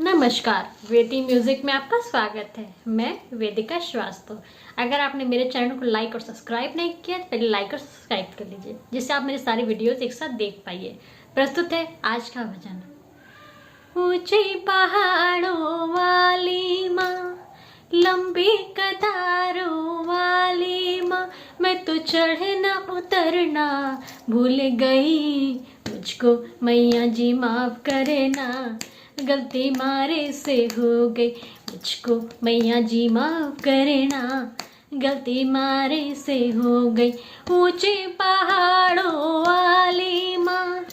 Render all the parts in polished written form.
नमस्कार, वेदी म्यूजिक में आपका स्वागत है। मैं वेदिका श्रीवास्तव। अगर आपने मेरे चैनल को लाइक और सब्सक्राइब नहीं किया तो पहले लाइक और सब्सक्राइब कर लीजिए, जिससे आप मेरी सारी वीडियोस एक साथ देख पाइए। प्रस्तुत है आज का भजन। ऊंचे पहाड़ों वाली माँ, लंबी कतारों वाली माँ, मैं तो चढ़ना उतरना भूल गई, मुझको मैया जी माफ करे ना, गलती मारे से हो गई, मुझको मैया जी माफ करे ना, गलती मारे से हो गई। ऊंचे पहाड़ों वाली माँ,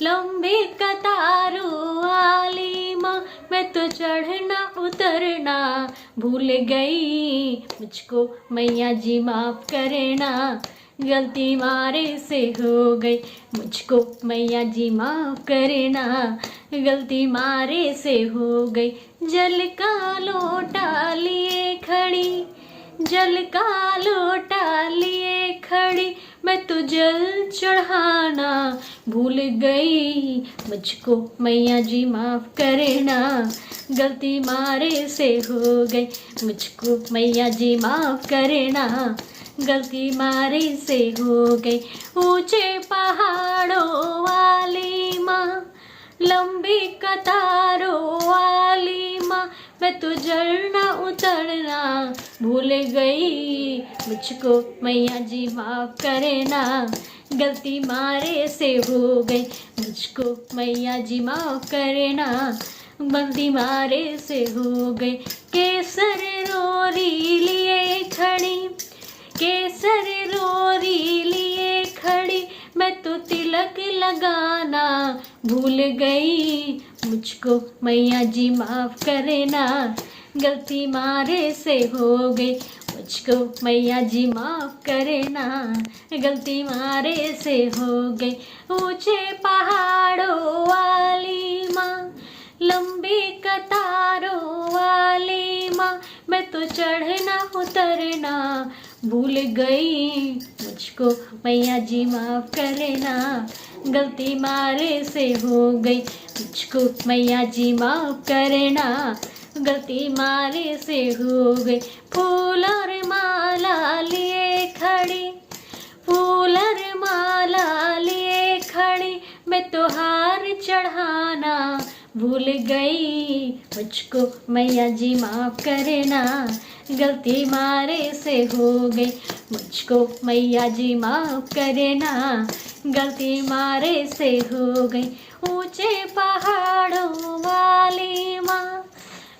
लंबी कतारों वाली माँ, मैं तो चढ़ना उतरना भूल गई, मुझको मैया जी माफ करे ना, गलती मारे से हो गई, मुझको मैया जी माफ करे ना, गलती मारे से हो गई। जल का लोटा लिए खड़ी, जल का लोटा लिए खड़ी, मैं तो जल चढ़ाना भूल गई, मुझको मैया जी माफ करे ना, गलती मारे से हो गई, मुझको मैया जी माफ करे ना, गलती मारे से हो गई। ऊंचे पहाड़ों वाली माँ, लंबी कतारों वाली माँ, मैं तो जलना उतरना भूल गई, मुझको मैया जी माफ करे ना, गलती मारे से हो गई, मुझको मैया जी माफ करे ना, गलती मारे से हो गई। केसर रोरी लिए खड़ी, केसर रोरी लिए खड़ी, मैं तो तिलक लगाना भूल गई, मुझको मैया जी माफ करे ना, गलती मारे से हो गई, मुझको मैया जी माफ करे ना, गलती मारे से हो गई। ऊंचे पहाड़ों वाली माँ, लंबी कतारों वाली माँ, मैं तो चढ़ना उतरना भूल गई, मुझको मैया जी माफ करे ना, गलती मारे से हो गई, मुझको मैया जी माफ करे ना, गलती मारे से हो गई। फूल और माला लिए खड़ी, फूल और माला लिए खड़ी, मैं तो हार चढ़ाना भूल गई, मुझको मैया जी माफ करे ना, गलती मारे से हो गई, मुझको मैया जी माफ करे ना, गलती मारे से हो गई। ऊंचे पहाड़ों वाली माँ,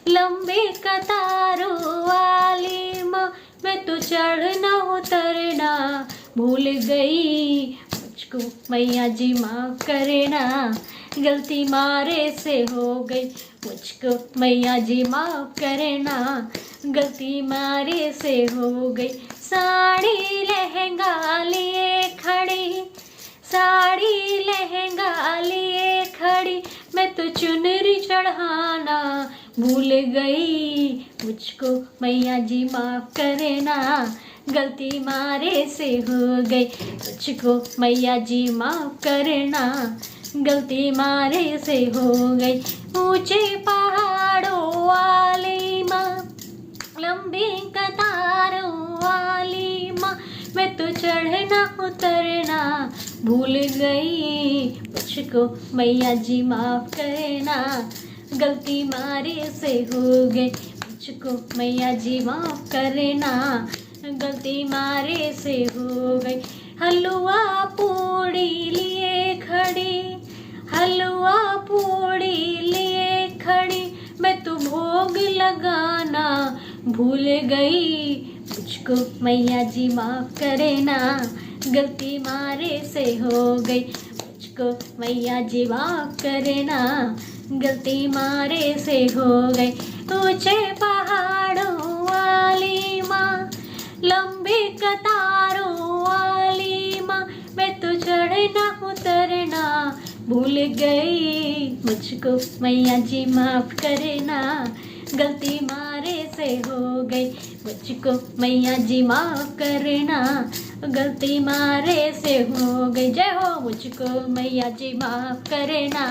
लंबी कतारों वाली माँ, मैं तो चढ़ना उतरना भूल गई, मुझको मैया जी माफ करे ना, गलती मारे से हो गई, मुझको मैया जी माफ करे ना, गलती मारे से हो गई। साड़ी लहंगा लिए खड़ी, साड़ी लहंगा लिए खड़ी, मैं तो चुनरी चढ़ाना भूल गई, मुझको मैया जी माफ करे ना, गलती मारे से हो गई, मुझको मैया जी माफ करे ना, गलती मारे से हो गई। ऊंचे पहाड़ों वाली माँ, लंबी कतारों वाली माँ, मैं तो चढ़ना उतरना भूल गई, मुझको मैया जी माफ करे ना, गलती मारे से हो गई, मुझको मैया जी माफ करे ना, गलती मारे से हो गई। हलवा पूड़ी लिए खड़ी, हलवा पूड़ी लिए खड़ी, मैं तो भोग लगाना भूल गई, मुझको मैया जी माफ करे ना, गलती मारे से हो गई, मुझको मैया जी माफ करे ना, गलती मारे से हो गई। ऊंचे पहाड़ों वाली माँ, लंबी कतारों वाली माँ, मैं तो चढ़ना उतरना भूल गई, मुझको मैया जी माफ करे ना, गलती मारे से हो गई, मुझको मैया जी माफ करे ना, गलती मारे से हो गई। जय हो, मुझको मैया जी माफ करे ना,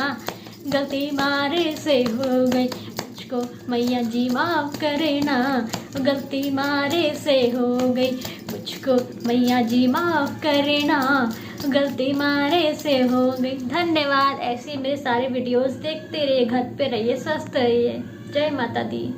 गलती मारे से हो गई, मुझको मैया जी माफ़ करे ना। गलती मारे से हो गई, मुझको मैया जी माफ़ करे ना। गलती मारे से हो गई। धन्यवाद। ऐसे मेरे सारे वीडियोस देखते रहिए, घर पे रहिए, स्वस्थ रहिए। जय माता दी।